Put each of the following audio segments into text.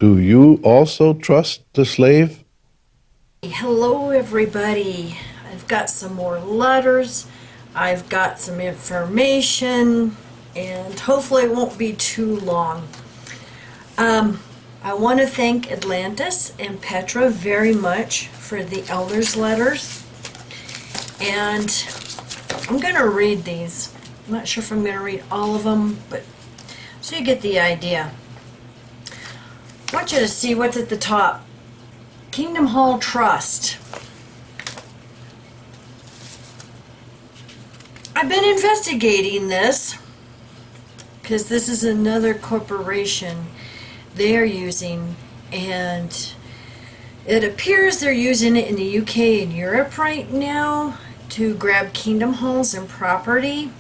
Do you also trust the slave? Hello, everybody. I've got some more letters. I've got some information, and hopefully it won't be too long. I want to thank Atlantis and Petra very much for the elders' letters. And I'm going to read these. I'm not sure if I'm going to read all of them, but so you get the idea. I want you to see what's at the top. Kingdom Hall Trust. I've been investigating this because this is another corporation they're using, and it appears they're using it in the UK and Europe right now to grab kingdom halls and property.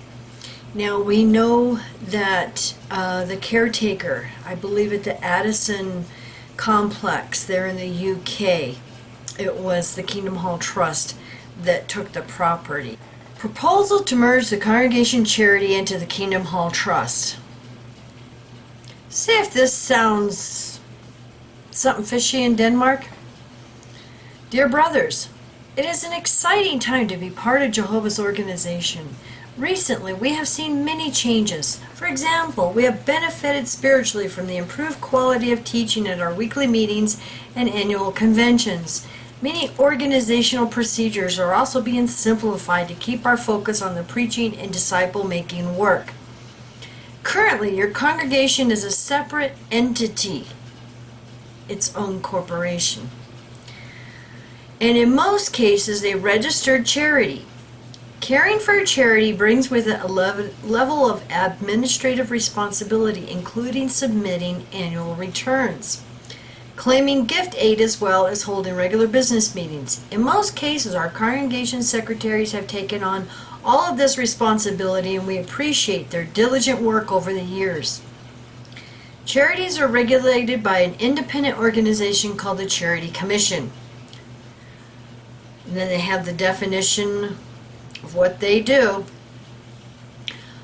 Now we know that the caretaker, I believe at the Addison complex there in the UK, it was the Kingdom Hall Trust that took the property. Proposal to merge the Congregation Charity into the Kingdom Hall Trust. See if this sounds something fishy in Denmark. Dear brothers, it is an exciting time to be part of Jehovah's organization. Recently, we have seen many changes. For example, we have benefited spiritually from the improved quality of teaching at our weekly meetings and annual conventions. Many organizational procedures are also being simplified to keep our focus on the preaching and disciple-making work. Currently, your congregation is a separate entity, its own corporation, and in most cases, a registered charity. Caring for a charity brings with it a level of administrative responsibility, including submitting annual returns, claiming gift aid, as well as holding regular business meetings. In most cases, our congregation secretaries have taken on all of this responsibility, and we appreciate their diligent work over the years. Charities are regulated by an independent organization called the Charity Commission. And then they have the definition of what they do.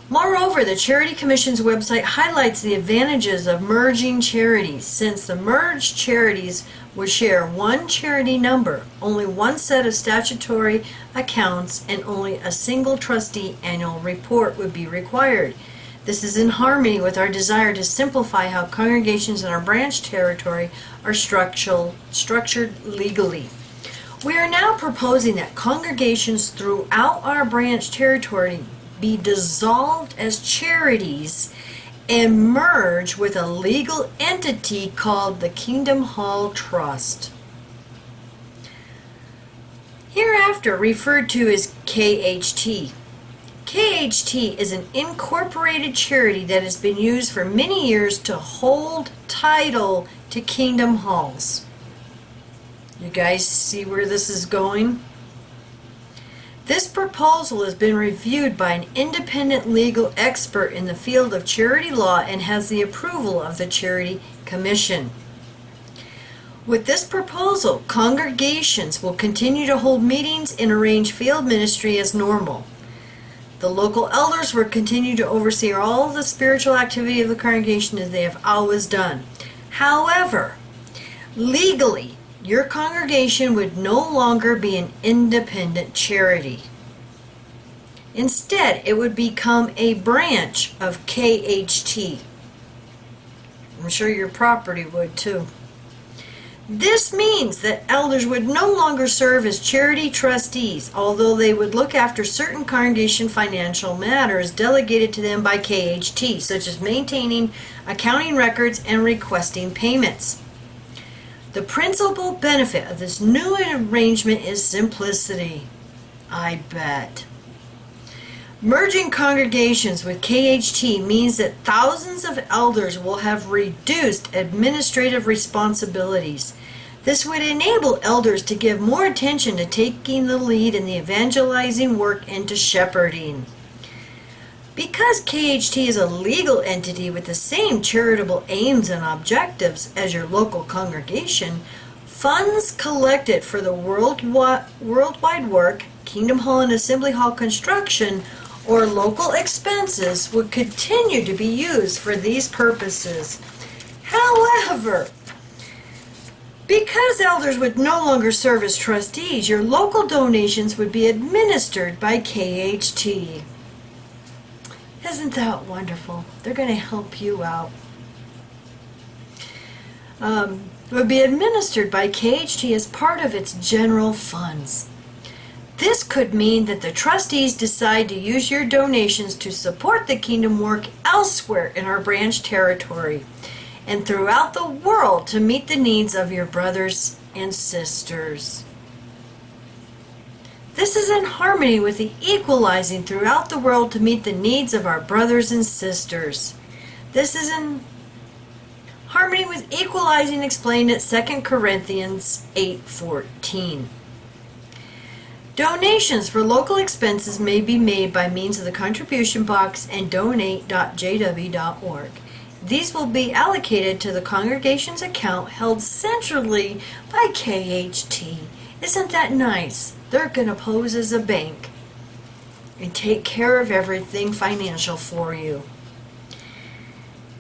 Moreover, the Charity Commission's website highlights the advantages of merging charities, since the merged charities would share one charity number, only one set of statutory accounts, and only a single trustee annual report would be required. This is in harmony with our desire to simplify how congregations in our branch territory are structured legally. We are now proposing that congregations throughout our branch territory be dissolved as charities and merge with a legal entity called the Kingdom Hall Trust, hereafter referred to as KHT. KHT is an incorporated charity that has been used for many years to hold title to kingdom halls. You guys see where this is going? This proposal has been reviewed by an independent legal expert in the field of charity law and has the approval of the Charity Commission. With this proposal, congregations will continue to hold meetings and arrange field ministry as normal. The local elders will continue to oversee all the spiritual activity of the congregation as they have always done. However, legally, your congregation would no longer be an independent charity. Instead, it would become a branch of KHT. I'm sure your property would too. This means that elders would no longer serve as charity trustees, although they would look after certain congregation financial matters delegated to them by KHT, such as maintaining accounting records and requesting payments. The principal benefit of this new arrangement is simplicity. I bet. Merging congregations with KHT means that thousands of elders will have reduced administrative responsibilities. This would enable elders to give more attention to taking the lead in the evangelizing work and to shepherding. Because KHT is a legal entity with the same charitable aims and objectives as your local congregation, funds collected for the worldwide work, Kingdom Hall and Assembly Hall construction, or local expenses would continue to be used for these purposes. However, Because elders would no longer serve as trustees, your local donations would be administered by KHT. Isn't that wonderful? They're going to help you out. Would be administered by KHT as part of its general funds. This could mean that the trustees decide to use your donations to support the kingdom work elsewhere in our branch territory and throughout the world to meet the needs of your brothers and sisters. This is in harmony with the equalizing throughout the world to meet the needs of our brothers and sisters. This is in harmony with equalizing explained at 2 Corinthians 8:14. Donations for local expenses may be made by means of the contribution box and donate.jw.org. These will be allocated to the congregation's account held centrally by KHT. Isn't that nice? They're going to pose as a bank and take care of everything financial for you.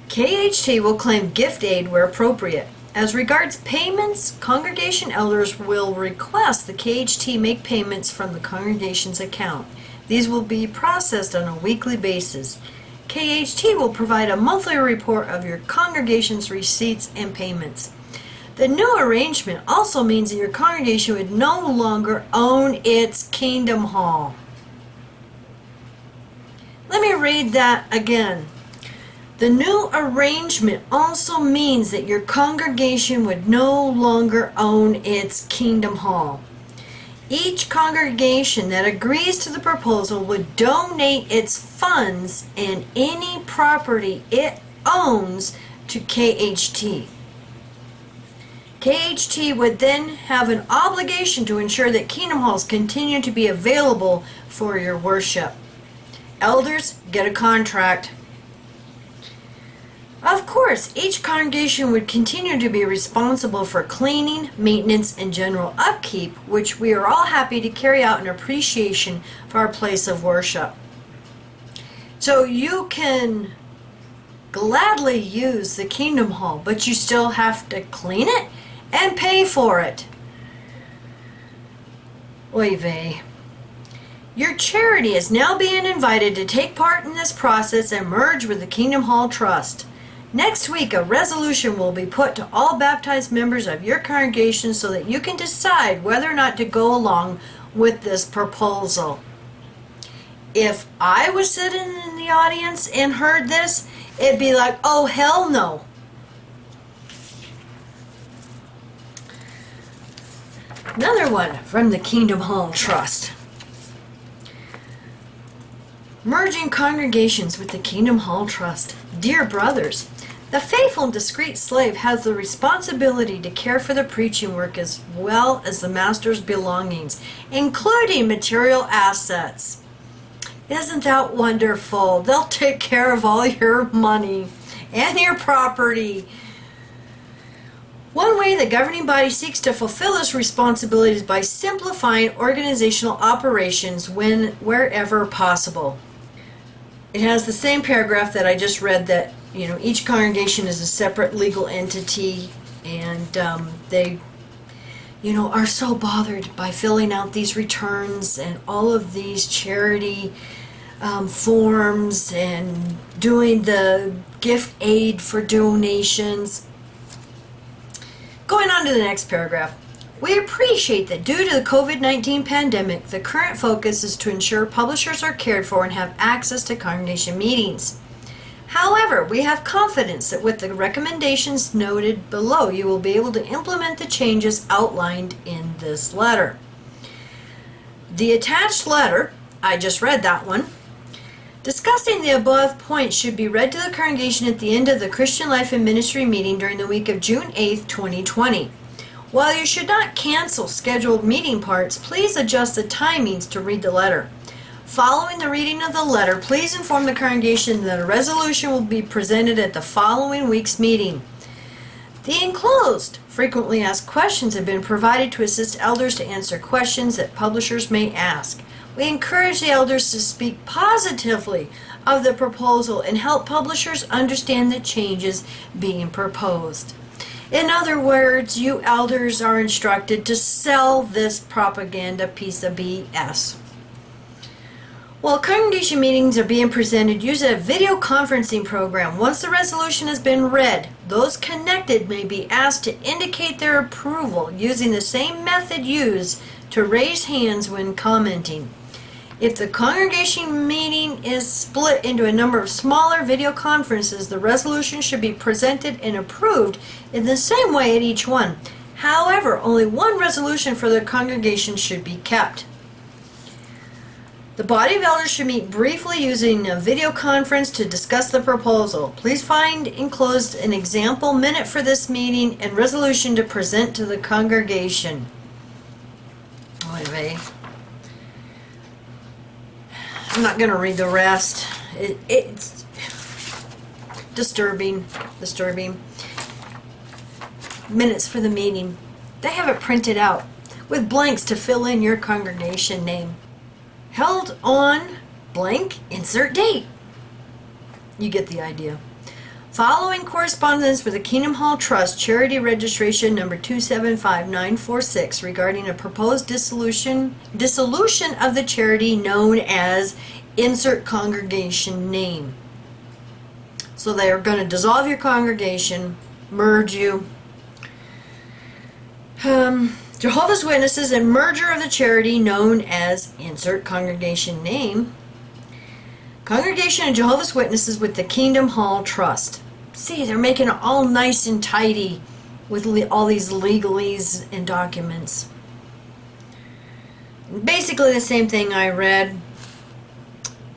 KHT will claim gift aid where appropriate. As regards payments, congregation elders will request the KHT make payments from the congregation's account. These will be processed on a weekly basis. KHT will provide a monthly report of your congregation's receipts and payments. The new arrangement also means that your congregation would no longer own its kingdom hall. Let me read that again. The new arrangement also means that your congregation would no longer own its kingdom hall. Each congregation that agrees to the proposal would donate its funds and any property it owns to KHT. KHT would then have an obligation to ensure that kingdom halls continue to be available for your worship. Elders, get a contract. Of course, each congregation would continue to be responsible for cleaning, maintenance, and general upkeep, which we are all happy to carry out in appreciation for our place of worship. So you can gladly use the Kingdom Hall, but you still have to clean it and pay for it. Oy vey. Your charity is now being invited to take part in this process and merge with the Kingdom Hall Trust. Next week, a resolution will be put to all baptized members of your congregation so that you can decide whether or not to go along with this proposal. If I was sitting in the audience and heard this, it'd be like, oh, hell no. Another one from the Kingdom Hall Trust. Merging congregations with the Kingdom Hall Trust. Dear brothers, the faithful and discreet slave has the responsibility to care for the preaching work as well as the master's belongings, including material assets. Isn't that wonderful? They'll take care of all your money and your property. One way the governing body seeks to fulfill this responsibility is by simplifying organizational operations wherever possible. It has the same paragraph that I just read, that each congregation is a separate legal entity, and they are so bothered by filling out these returns and all of these charity forms and doing the gift aid for donations. Going on to the next paragraph. We appreciate that due to the COVID-19 pandemic, the current focus is to ensure publishers are cared for and have access to congregation meetings. However, we have confidence that with the recommendations noted below, you will be able to implement the changes outlined in this letter. The attached letter, I just read that one, discussing the above points should be read to the congregation at the end of the Christian Life and Ministry meeting during the week of June 8th, 2020. While you should not cancel scheduled meeting parts, please adjust the timings to read the letter. Following the reading of the letter, please inform the congregation that a resolution will be presented at the following week's meeting. The enclosed frequently asked questions have been provided to assist elders to answer questions that publishers may ask. We encourage the elders to speak positively of the proposal and help publishers understand the changes being proposed. In other words, you elders are instructed to sell this propaganda piece of BS. While congregation meetings are being presented, use a video conferencing program. Once the resolution has been read, those connected may be asked to indicate their approval using the same method used to raise hands when commenting. If the congregation meeting is split into a number of smaller video conferences, the resolution should be presented and approved in the same way at each one. However, only one resolution for the congregation should be kept. The body of elders should meet briefly using a video conference to discuss the proposal. Please find enclosed an example minute for this meeting and resolution to present to the congregation. Oy vey. I'm not going to read the rest. It's disturbing. Minutes for the meeting. They have it printed out with blanks to fill in your congregation name. Held on blank, insert date. You get the idea. Following correspondence with the Kingdom Hall Trust, charity registration number 275946 regarding a proposed dissolution of the charity known as insert congregation name. So they are going to dissolve your congregation, merge you. Jehovah's Witnesses and merger of the charity known as insert congregation name. Congregation of Jehovah's Witnesses with the Kingdom Hall Trust. See, they're making it all nice and tidy with all these legalese and documents. Basically the same thing I read.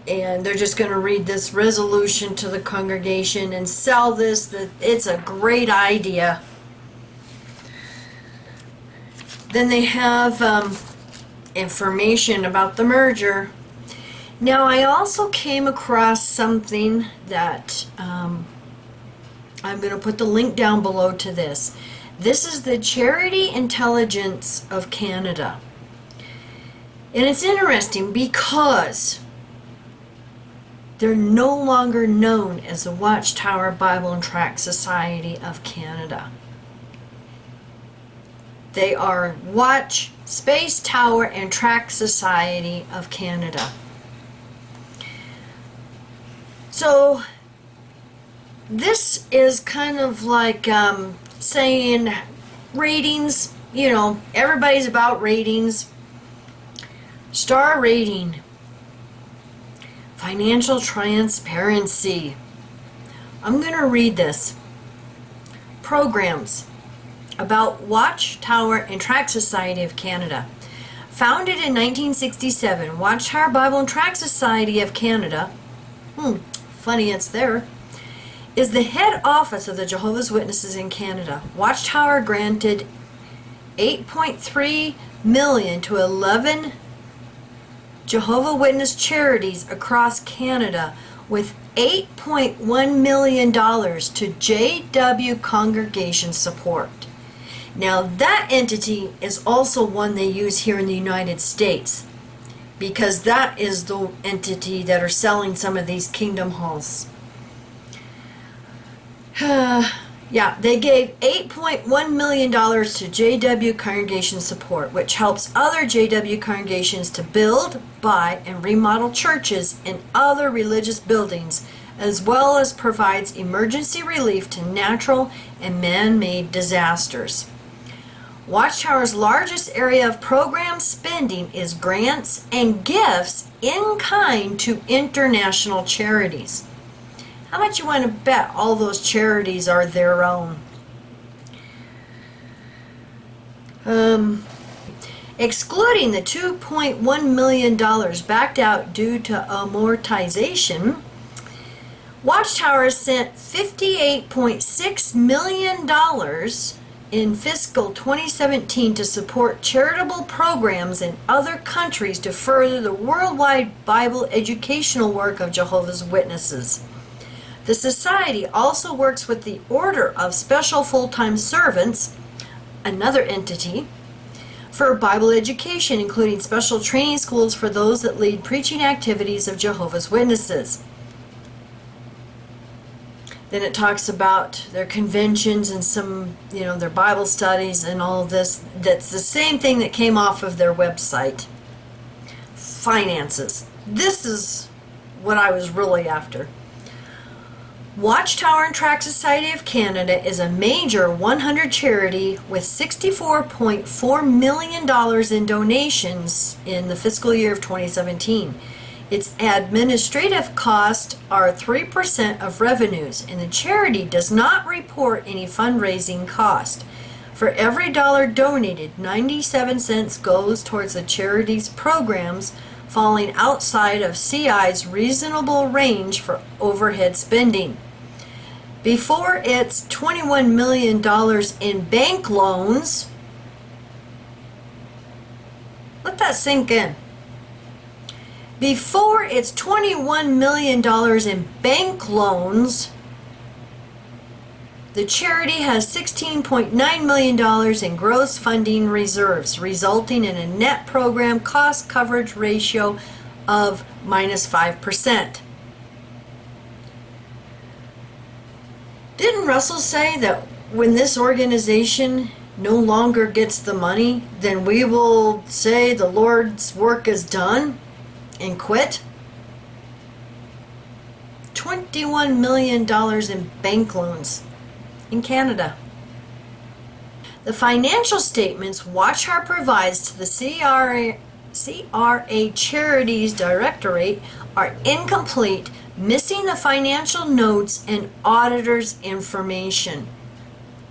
And they're just going to read this resolution to the congregation and sell this. That it's a great idea. Then they have information about the merger. Now, I also came across something that I'm going to put the link down below to this. This is the Charity Intelligence of Canada. And it's interesting because they're no longer known as the Watchtower Bible and Tract Society of Canada. They are Watch, Space Tower, and Tract Society of Canada. So, this is kind of like saying ratings. You know, everybody's about ratings. Star rating. Financial transparency. I'm going to read this. Programs about Watchtower and Tract Society of Canada. Founded in 1967, Watchtower Bible and Tract Society of Canada, funny it's there, is the head office of the Jehovah's Witnesses in Canada. Watchtower granted $8.3 million to 11 Jehovah's Witness charities across Canada, with $8.1 million to JW Congregation Support. Now that entity is also one they use here in the United States, because that is the entity that are selling some of these Kingdom Halls. Yeah, they gave $8.1 million to JW Congregation Support, which helps other JW congregations to build, buy, and remodel churches and other religious buildings, as well as provides emergency relief to natural and man-made disasters. Watchtower's largest area of program spending is grants and gifts in kind to international charities. How much you want to bet all those charities are their own? Excluding the $2.1 million backed out due to amortization, Watchtower sent $58.6 million in fiscal 2017 to support charitable programs in other countries to further the worldwide Bible educational work of Jehovah's Witnesses. The Society also works with the Order of Special Full-Time Servants, another entity, for Bible education, including special training schools for those that lead preaching activities of Jehovah's Witnesses. Then it talks about their conventions and some, their Bible studies and all of this. That's the same thing that came off of their website. Finances. This is what I was really after. Watchtower and Tract Society of Canada is a major 100 charity with $64.4 million in donations in the fiscal year of 2017. Its administrative costs are 3% of revenues, and the charity does not report any fundraising cost. For every dollar donated, 97 cents goes towards the charity's programs, falling outside of CI's reasonable range for overhead spending. Before its $21 million in bank loans, let that sink in. Before its $21 million in bank loans, the charity has $16.9 million in gross funding reserves, resulting in a net program cost coverage ratio of -5%. Didn't Russell say that when this organization no longer gets the money, then we will say the Lord's work is done and quit? $21 million in bank loans in Canada. The financial statements Watchtower provides to the CRA Charities Directorate are incomplete, missing the financial notes and auditor's information.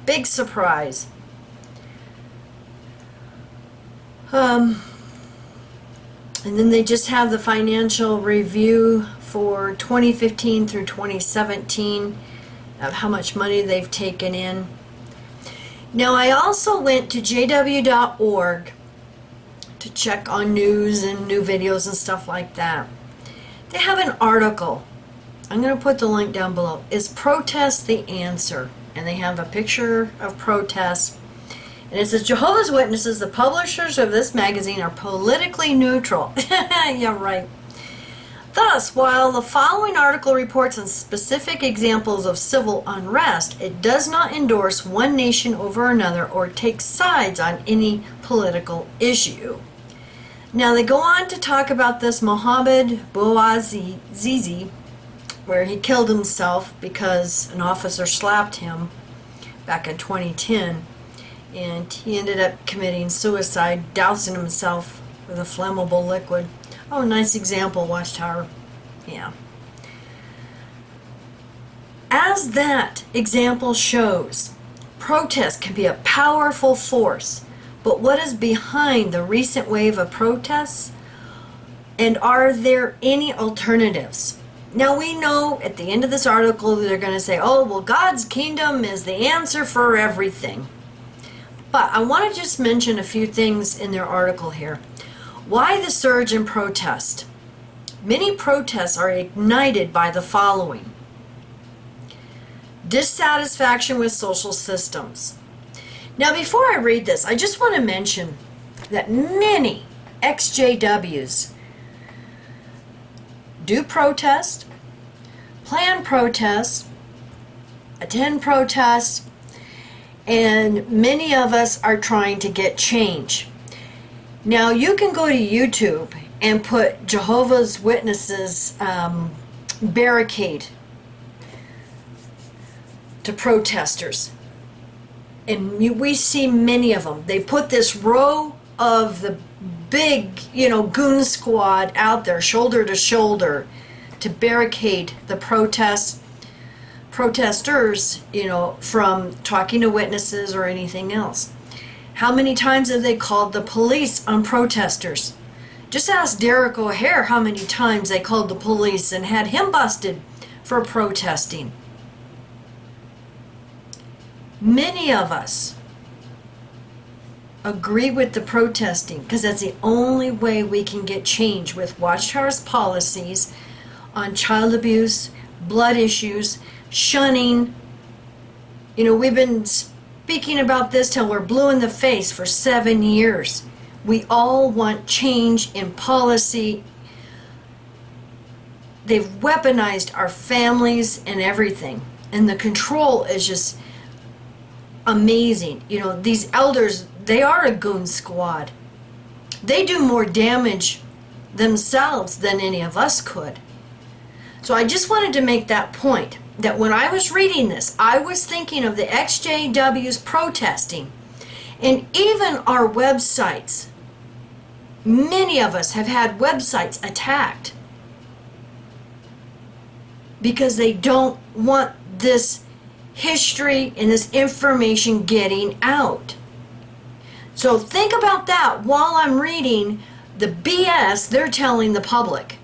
Big surprise. And then they just have the financial review for 2015 through 2017 of how much money they've taken in. Now, I also went to jw.org to check on news and new videos and stuff like that. They have an article. I'm going to put the link down below. Is protest the answer? And they have a picture of protests. And it says, Jehovah's Witnesses, the publishers of this magazine, are politically neutral. Yeah, right. Thus, while the following article reports on specific examples of civil unrest, it does not endorse one nation over another or take sides on any political issue. Now, they go on to talk about this Mohammed Bouazizi, where he killed himself because an officer slapped him back in 2010. And he ended up committing suicide, dousing himself with a flammable liquid. Oh, nice example, Watchtower. Yeah. As that example shows, protest can be a powerful force, but what is behind the recent wave of protests? And are there any alternatives? Now, we know at the end of this article they're going to say, oh, well, God's kingdom is the answer for everything. But I want to just mention a few things in their article here. Why the surge in protest? Many protests are ignited by the following: dissatisfaction with social systems. Now, before I read this, I just want to mention that many ex-JWs do protest, plan protests, attend protests, and many of us are trying to get change. Now, you can go to YouTube and put Jehovah's Witnesses barricade to protesters. And we see many of them. They put this row of the big, goon squad out there, shoulder to shoulder, to barricade the protesters, from talking to witnesses or anything else. How many times have they called the police on protesters? Just ask Derek O'Hare how many times they called the police and had him busted for protesting. Many of us agree with the protesting because that's the only way we can get change with Watchtower's policies on child abuse, blood issues, shunning. We've been speaking about this till we're blue in the face for 7 years. We all want change in policy. They've weaponized our families and everything. And the control is just amazing. You know, these elders, they are a goon squad. They do more damage themselves than any of us could. So I just wanted to make that point, that when I was reading this, I was thinking of the XJWs protesting. And even our websites, many of us have had websites attacked because they don't want this history and this information getting out. So think about that while I'm reading the BS they're telling the public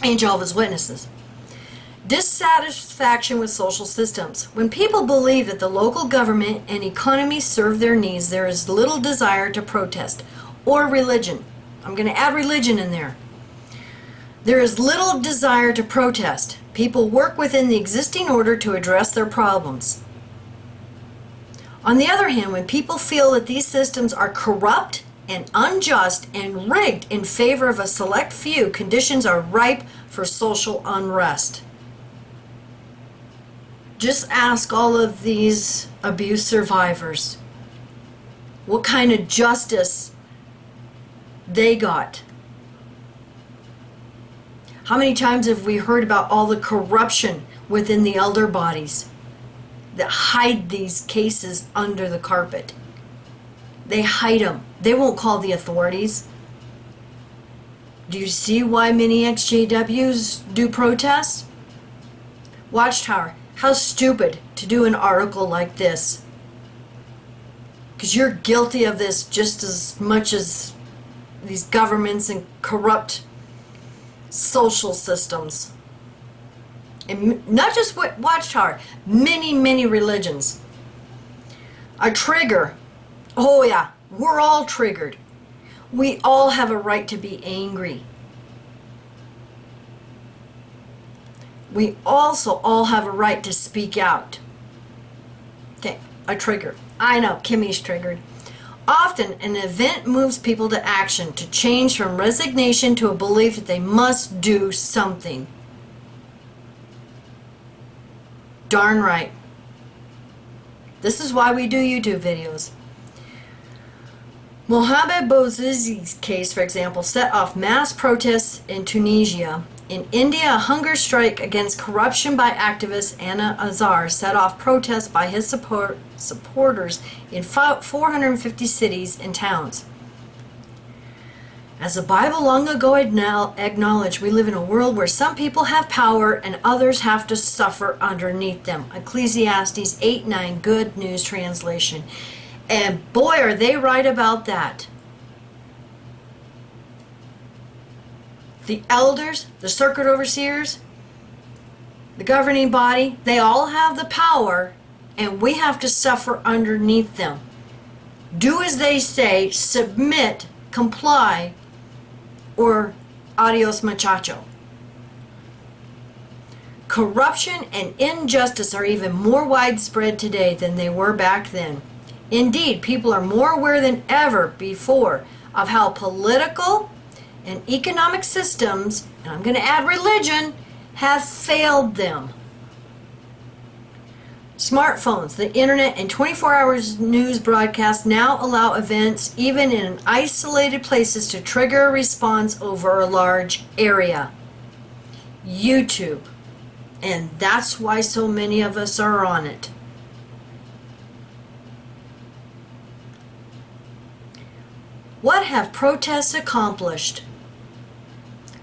and Jehovah's Witnesses. Dissatisfaction with social systems. When people believe that the local government and economy serve their needs, there is little desire to protest. Or religion. I'm going to add religion in there. There is little desire to protest. People work within the existing order to address their problems. On the other hand, when people feel that these systems are corrupt and unjust and rigged in favor of a select few, conditions are ripe for social unrest. Just ask all of these abuse survivors what kind of justice they got. How many times have we heard about all the corruption within the elder bodies that hide these cases under the carpet? They hide them. They won't call the authorities. Do you see why many XJWs do protests? Watchtower, how stupid to do an article like this. Because you're guilty of this just as much as these governments and corrupt social systems. And not just Watchtower, many religions. A trigger. Oh yeah, we're all triggered. We all have a right to be angry. We also all have a right to speak out. Okay, a trigger. I know, Kimmy's triggered. Often, an event moves people to action, to change from resignation to a belief that they must do something. Darn right. This is why we do YouTube videos. Mohamed Bouazizi's case, for example, set off mass protests in Tunisia. In India, a hunger strike against corruption by activist Anna Azhar set off protests by his supporters in 450 cities and towns. As the Bible long ago acknowledged, we live in a world where some people have power and others have to suffer underneath them. Ecclesiastes 8:9, Good News Translation. And boy, are they right about that. The elders, the circuit overseers, the governing body, they all have the power, and we have to suffer underneath them. Do as they say, submit, comply, or adios muchacho. Corruption and injustice are even more widespread today than they were back then. Indeed, people are more aware than ever before of how political and economic systems, and I'm going to add religion, have failed them. Smartphones, the internet, and 24-hour news broadcasts now allow events, even in isolated places, to trigger a response over a large area. YouTube. And that's why so many of us are on it. What have protests accomplished?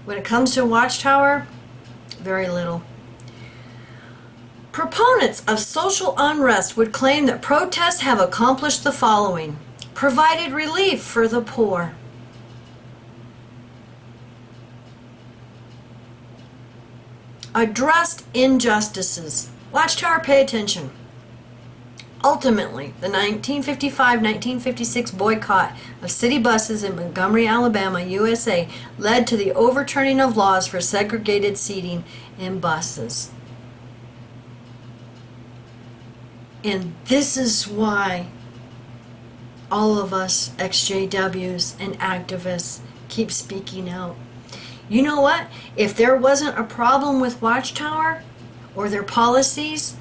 When it comes to Watchtower, very little. Proponents of social unrest would claim that protests have accomplished the following: provided relief for the poor, addressed injustices. Watchtower, pay attention. Ultimately, the 1955-1956 boycott of city buses in Montgomery, Alabama, USA, led to the overturning of laws for segregated seating in buses. And this is why all of us XJWs and activists keep speaking out. You know what? If there wasn't a problem with Watchtower, or their policies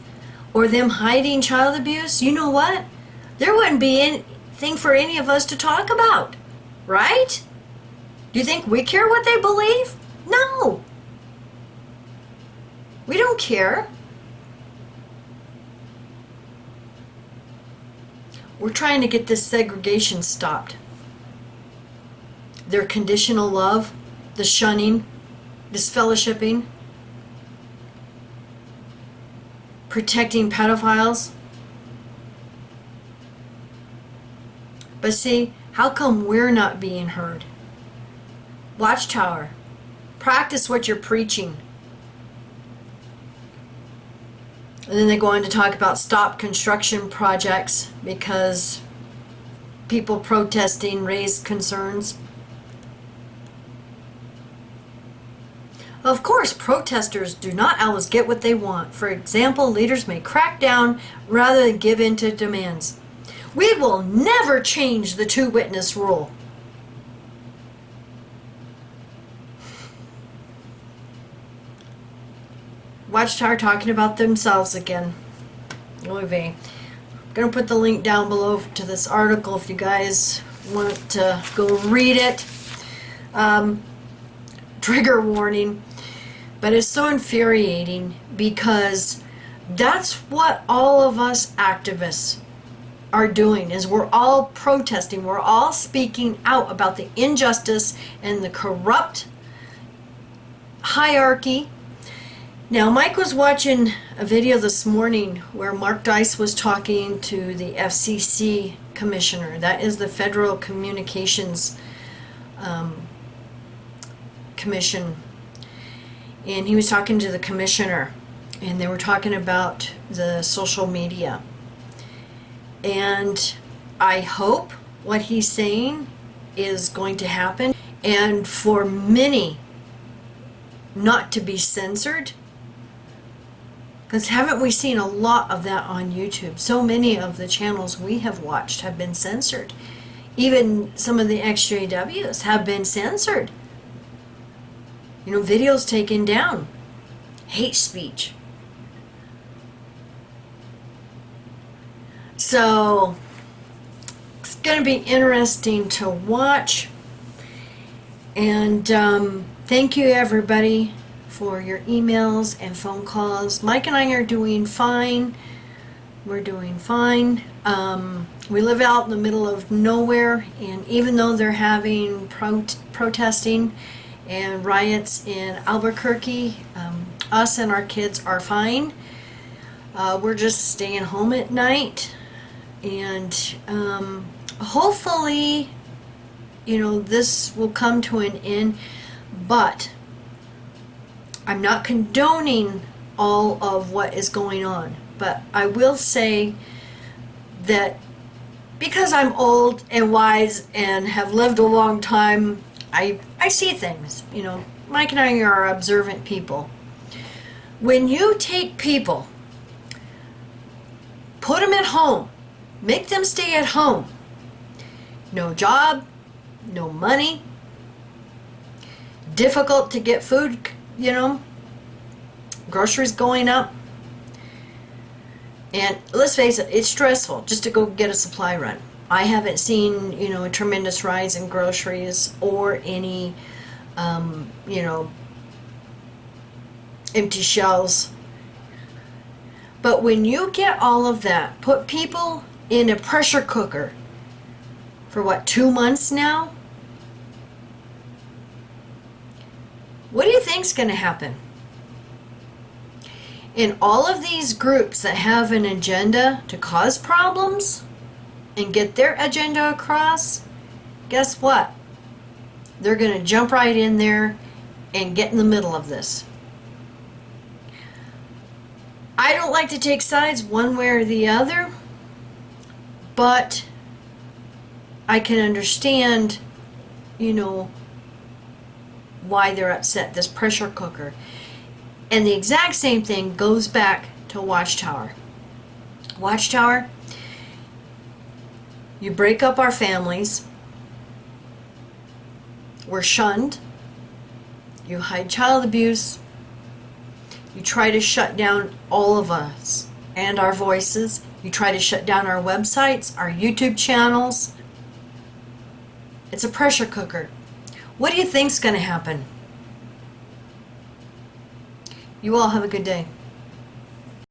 or them hiding child abuse, you know what? There wouldn't be anything for any of us to talk about, right? Do you think we care what they believe? No. We don't care. We're trying to get this segregation stopped. Their conditional love, the shunning, disfellowshipping, protecting pedophiles. But see, how come we're not being heard? Watchtower, practice what you're preaching. And then they go on to talk about stop construction projects because people protesting raised concerns. Of course, protesters do not always get what they want. For example, leaders may crack down rather than give in to demands. We will never change the two-witness rule. Watchtower talking about themselves again. Oy vey. I'm going to put the link down below to this article if you guys want to go read it. Trigger warning. But it's so infuriating because that's what all of us activists are doing, is we're all protesting. We're all speaking out about the injustice and the corrupt hierarchy. Now, Mike was watching a video this morning where Mark Dice was talking to the FCC commissioner. That is the Federal Communications Commission. And he was talking to the commissioner, and they were talking about the social media. And I hope what he's saying is going to happen, and for many not to be censored. Because haven't we seen a lot of that on YouTube? So many of the channels we have watched have been censored. Even some of the XJWs have been censored. You know, videos taken down. Hate speech. So, it's going to be interesting to watch. And thank you, everybody, for your emails and phone calls. Mike and I are doing fine. We're doing fine. We live out in the middle of nowhere, and even though they're having protesting and riots in Albuquerque, us and our kids are fine. We're just staying home at night, and hopefully, you know, this will come to an end. But I'm not condoning all of what is going on, but I will say that because I'm old and wise and have lived a long time, I see things. You know, Mike and I are observant people. When you take people, put them at home, make them stay at home, no job, no money, difficult to get food, you know, groceries going up, and let's face it, it's stressful just to go get a supply run. I haven't seen, you know, a tremendous rise in groceries or any, you know, empty shelves. But when you get all of that, put people in a pressure cooker for what, 2 months now? What do you think's going to happen? In all of these groups that have an agenda to cause problems and get their agenda across, guess what? They're going to jump right in there and get in the middle of this. I don't like to take sides one way or the other, but I can understand, you know, why they're upset, this pressure cooker. And the exact same thing goes back to Watchtower. Watchtower, you break up our families, we're shunned, you hide child abuse, You try to shut down all of us and our voices. You try to shut down our websites, our YouTube channels. It's a pressure cooker. What do you think's going to happen? You all have a good day.